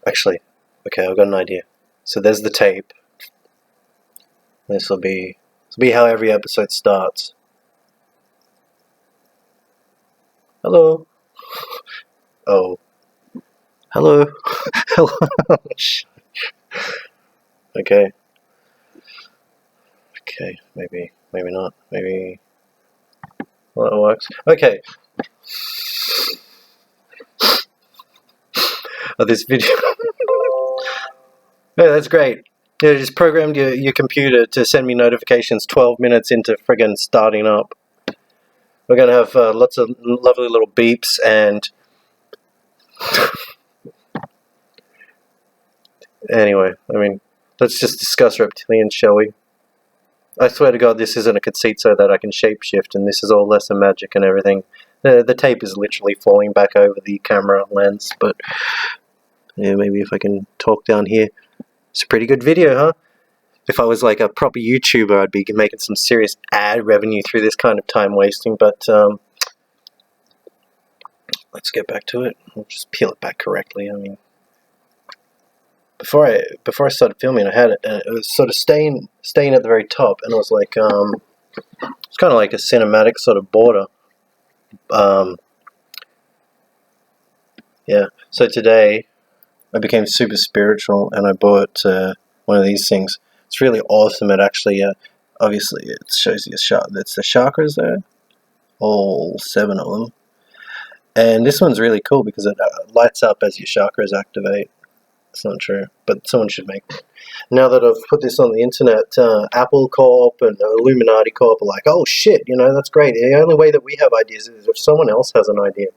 Actually, okay, I've got an idea. So there's the tape. This will be how every episode starts. Hello. Oh. Hello. Hello. Okay. Okay, maybe not. Maybe. Well, it works. Okay. Oh, this video. Yeah, that's great. Yeah, just programmed your computer to send me notifications 12 minutes into friggin' starting up. We're going to have lots of lovely little beeps and... Anyway, I mean, let's just discuss reptilians, shall we? I swear to God, this isn't a conceit so that I can shapeshift, and this is all lesser magic and everything. The tape is literally falling back over the camera lens, but yeah, maybe if I can talk down here. It's a pretty good video, huh? If I was like a proper YouTuber, I'd be making some serious ad revenue through this kind of time wasting, but let's get back to it. I'll just peel it back correctly. I mean, before I started filming, I had it was sort of staying at the very top, and it was like it's kind of like a cinematic sort of border. Yeah. So today I became super spiritual, and I bought one of these things. It's really awesome. It actually, obviously, it shows you it's the chakras there, all 7 of them. And this one's really cool because it lights up as your chakras activate. It's not true, but someone should make it. Now that I've put this on the internet, Apple Corp and Illuminati Corp are like, oh shit, that's great. The only way that we have ideas is if someone else has an idea.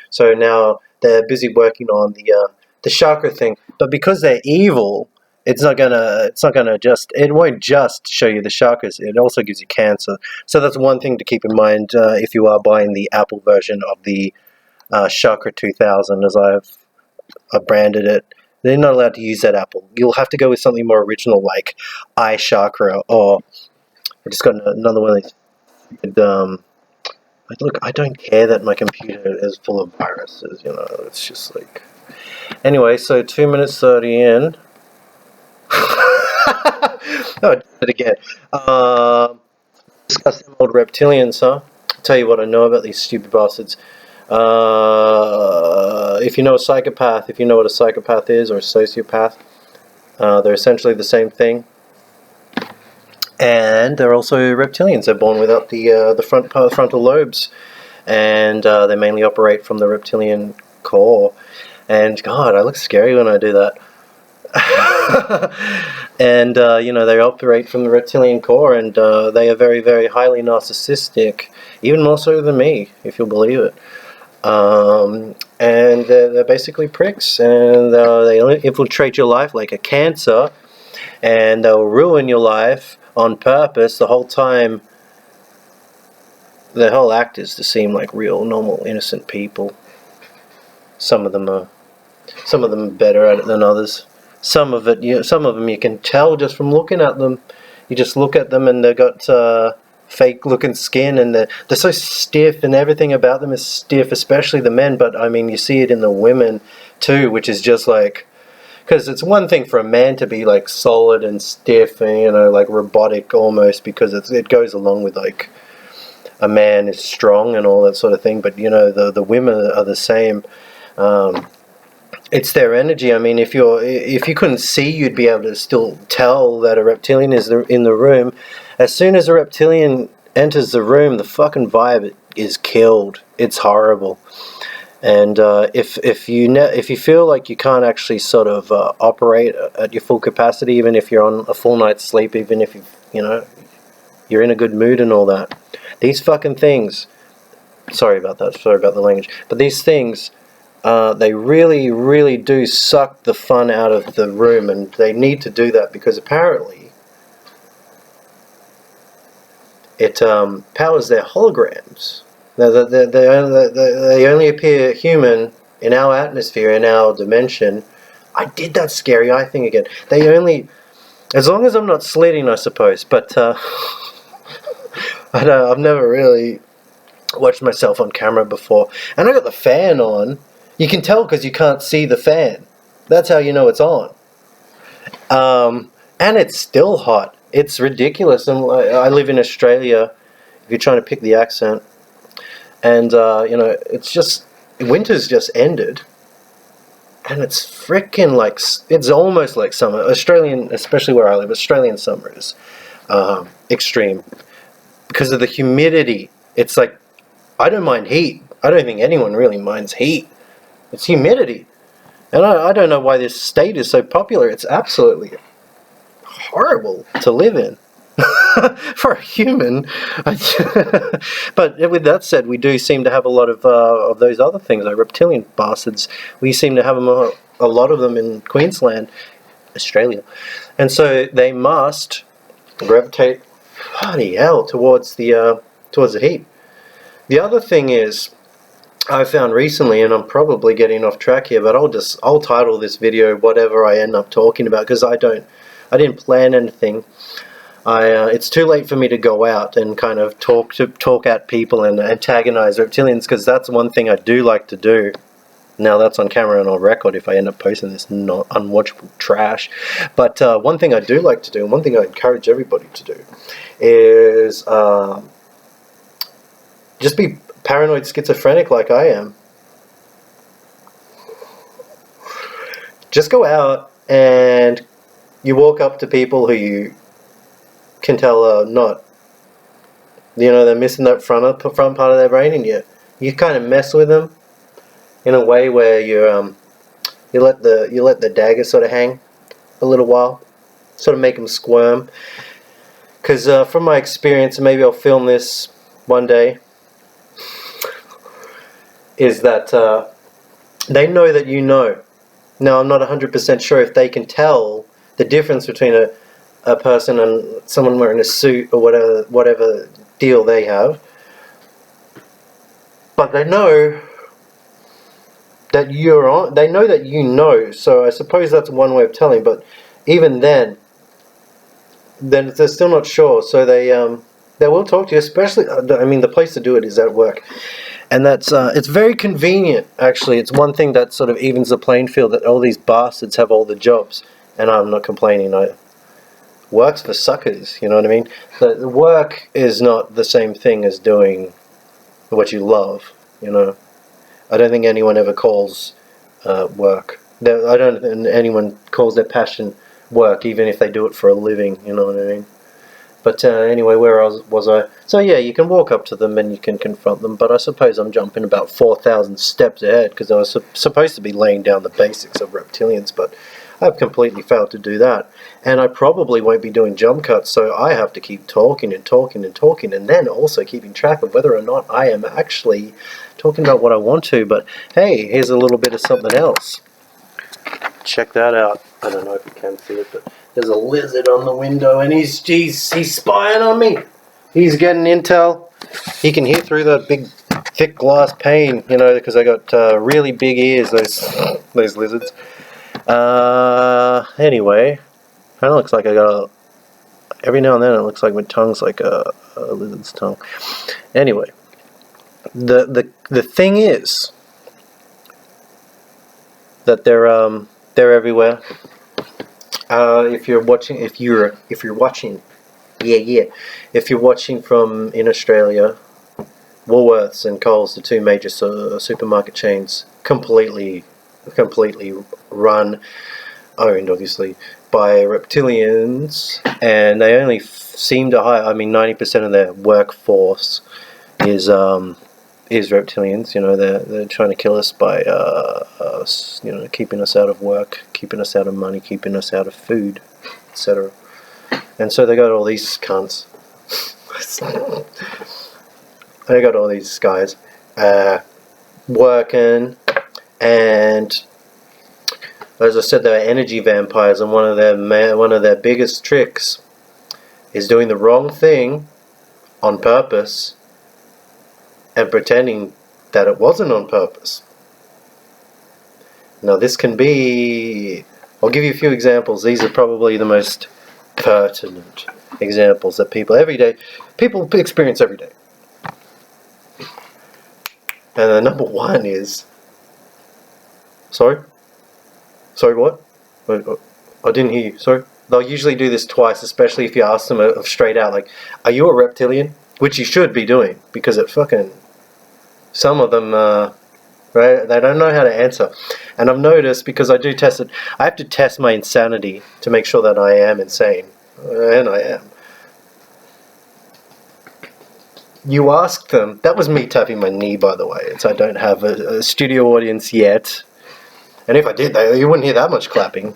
So now they're busy working on the chakra thing, but because they're evil, it won't just show you the chakras. It also gives you cancer. So that's one thing to keep in mind if you are buying the Apple version of the Chakra 2000, as I've branded it. They're not allowed to use that Apple. You'll have to go with something more original, like Eye Chakra, or I just got another one of these. Look, I don't care that my computer is full of viruses. It's just like. Anyway, so 2 minutes 30 in. Oh, I did it again. Discuss them old reptilians, huh? I'll tell you what I know about these stupid bastards. If you know a psychopath, if you know what a psychopath is, or a sociopath, they're essentially the same thing. And they're also reptilians. They're born without the frontal lobes, and they mainly operate from the reptilian core. And God, I look scary when I do that. And they operate from the reptilian core, and they are very, very highly narcissistic, even more so than me, if you'll believe it. And they're basically pricks, and they infiltrate your life like a cancer, and they'll ruin your life on purpose the whole time. The whole act is to seem like real, normal, innocent people. Some of them are better at it than others. Some of them you can tell just from looking at them. You just look at them and they've got fake looking skin, and they're so stiff, and everything about them is stiff, especially the men, but I mean you see it in the women too, which is just like, because it's one thing for a man to be like solid and stiff and like robotic almost, because it goes along with like a man is strong and all that sort of thing, but the women are the same. It's their energy. I mean, if you couldn't see, you'd be able to still tell that a reptilian is in the room. As soon as a reptilian enters the room, the fucking vibe is killed. It's horrible. And if you feel like you can't actually sort of operate at your full capacity, even if you're on a full night's sleep, even if you're in a good mood and all that, these fucking things. Sorry about that. Sorry about the language. But these things. They really, really do suck the fun out of the room, and they need to do that because apparently it powers their holograms. They only appear human in our atmosphere, in our dimension. I did that scary eye thing again. They only, as long as I'm not slitting, I suppose, but I've never really watched myself on camera before. And I got the fan on. You can tell because you can't see the fan. That's how you know it's on. And it's still hot. It's ridiculous. And I live in Australia, if you're trying to pick the accent. And, it's just, winter's just ended. And it's freaking like, it's almost like summer. Australian, especially where I live, Australian summer is extreme. Because of the humidity. It's like, I don't mind heat. I don't think anyone really minds heat. It's humidity. And I don't know why this state is so popular. It's absolutely horrible to live in. For a human. But with that said, we do seem to have a lot of those other things, like reptilian bastards. We seem to have them, a lot of them in Queensland, Australia. And so they must gravitate, bloody hell, towards the heat. The other thing is, I found recently, and I'm probably getting off track here, but I'll title this video whatever I end up talking about, because I didn't plan anything. It's too late for me to go out and kind of talk at people and antagonize reptilians, because that's one thing I do like to do. Now that's on camera and on record if I end up posting this not unwatchable trash. But one thing I do like to do, and one thing I encourage everybody to do, is just be paranoid schizophrenic like I am. Just go out and you walk up to people who you can tell are not, they're missing that front part of their brain, and you kind of mess with them in a way where you let the dagger sort of hang a little while, sort of make them squirm. Because from my experience, and maybe I'll film this one day, is that they know that you know. Now, I'm not 100% sure if they can tell the difference between a person and someone wearing a suit or whatever deal they have. But they know that you're on. They know that you know. So I suppose that's one way of telling. But even then they're still not sure. So they will talk to you. Especially, the place to do it is at work. And that's it's very convenient, actually. It's one thing that sort of evens the playing field, that all these bastards have all the jobs. And I'm not complaining. Work's for suckers, you know what I mean? The work is not the same thing as doing what you love, I don't think anyone ever calls work. I don't think anyone calls their passion work, even if they do it for a living, you know what I mean? But anyway, where was I? So yeah, you can walk up to them and you can confront them, but I suppose I'm jumping about 4,000 steps ahead, because I was supposed to be laying down the basics of reptilians, but I've completely failed to do that. And I probably won't be doing jump cuts, so I have to keep talking and talking and talking, and then also keeping track of whether or not I am actually talking about what I want to. But hey, here's a little bit of something else. Check that out. I don't know if you can see it, but there's a lizard on the window, and he's spying on me. He's getting intel. He can hear through the big, thick glass pane, because I got really big ears, those lizards. Anyway, kind of looks like I got every now and then it looks like my tongue's like a lizard's tongue. Anyway, the thing is that they're everywhere. If you're watching from in Australia, Woolworths and Coles, the two major supermarket chains, completely run, owned obviously, by reptilians, and they only seem to hire, 90% of their workforce is reptilians. They're trying to kill us by keeping us out of work, keeping us out of money, keeping us out of food, etc. And so they got all these cunts. They got all these guys working, and as I said, they're energy vampires, and one of their biggest tricks is doing the wrong thing on purpose and pretending that it wasn't on purpose. Now this can be, I'll give you a few examples. These are probably the most pertinent examples that people experience every day. And the number one is, sorry, Sorry, what? I didn't hear you. Sorry. They'll usually do this twice, especially if you ask them straight out, like, are you a reptilian? Which you should be doing, because it fucking... Some of them, right, they don't know how to answer. And I've noticed, because I do test it, I have to test my insanity to make sure that I am insane. And I am. You ask them... That was me tapping my knee, by the way. It's, I don't have a studio audience yet. And if I did, you wouldn't hear that much clapping.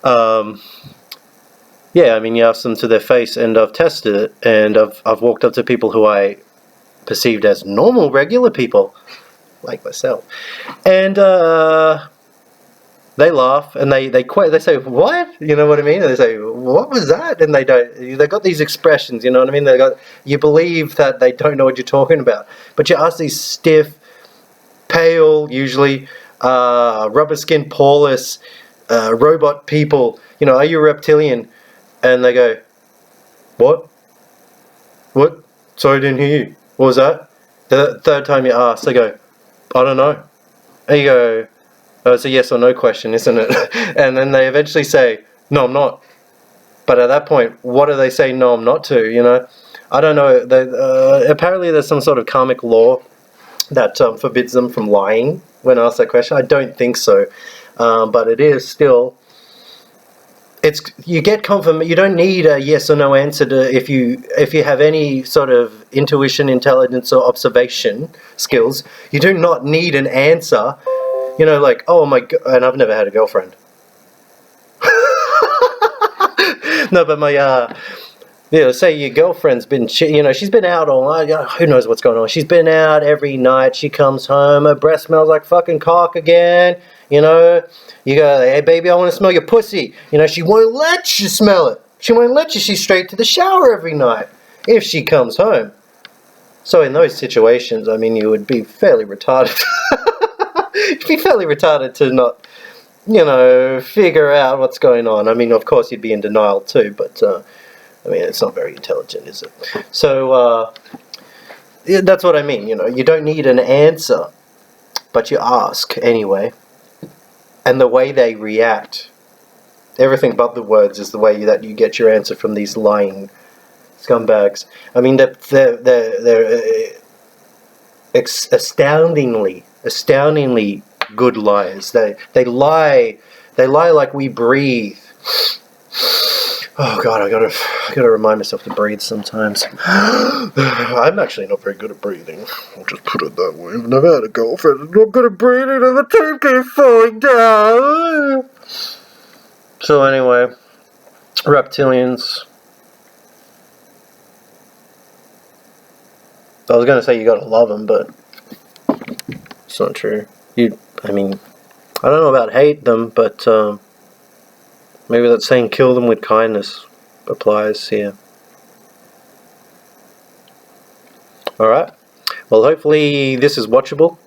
Yeah, I mean, you ask them to their face, and I've tested it, and I've walked up to people who I perceived as normal, regular people, like myself, and they laugh, and they quit. They say, "What?" You know what I mean? And they say, "What was that?" And they don't. They got these expressions. You know what I mean? They got. You believe that they don't know what you're talking about, but you ask these stiff, pale, usually rubber-skinned, poreless, robot people. You know, are you a reptilian? And they go, what? What? Sorry, I didn't hear you. What was that? The third time you ask, they go, I don't know. And you go, oh, it's a yes or no question, isn't it? And then they eventually say, no, I'm not. But at that point, what do they say no, I'm not to, you know? I don't know. Apparently there's some sort of karmic law that forbids them from lying when asked that question. I don't think so. But it is still... you get confirmation. You don't need a yes or no answer to if you have any sort of intuition, intelligence, or observation skills. You do not need an answer. You know, like, oh my god, and I've never had a girlfriend. No, but my say your girlfriend's been, she's been out all night. Who knows what's going on? She's been out every night. She comes home, her breath smells like fucking cock again. You know, you go, hey baby, I want to smell your pussy. You know, she won't let you smell it. She won't let you. She's straight to the shower every night if she comes home. So in those situations, I mean, you would be fairly retarded. You'd be fairly retarded to not, figure out what's going on. I mean, of course, you'd be in denial too, but I mean, it's not very intelligent, is it? So yeah, that's what I mean. You don't need an answer, but you ask anyway. And the way they react, everything but the words, is the way that you get your answer from these lying scumbags. I mean, they're astoundingly good liars. They lie like we breathe. Oh God, I gotta remind myself to breathe sometimes. I'm actually not very good at breathing. I'll just put it that way. I've never had a girlfriend. I'm not good at breathing, and the tape keeps falling down. So anyway, reptilians. I was gonna say you gotta love them, but it's not true. I mean, I don't know about hate them, but maybe that saying "kill them with kindness" applies here. Alright, well hopefully this is watchable.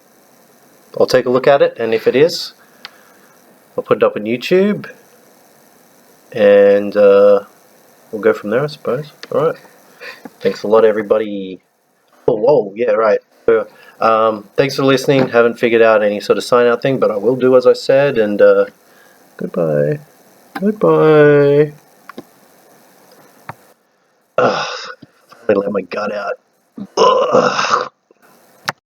I'll take a look at it, and if it is, I'll put it up on YouTube, and we'll go from there, I suppose. Alright, thanks a lot everybody. Oh, whoa, yeah, right. So, thanks for listening. Haven't figured out any sort of sign out thing, but I will do as I said, and goodbye. Goodbye. Ugh, finally let my gut out. Ugh.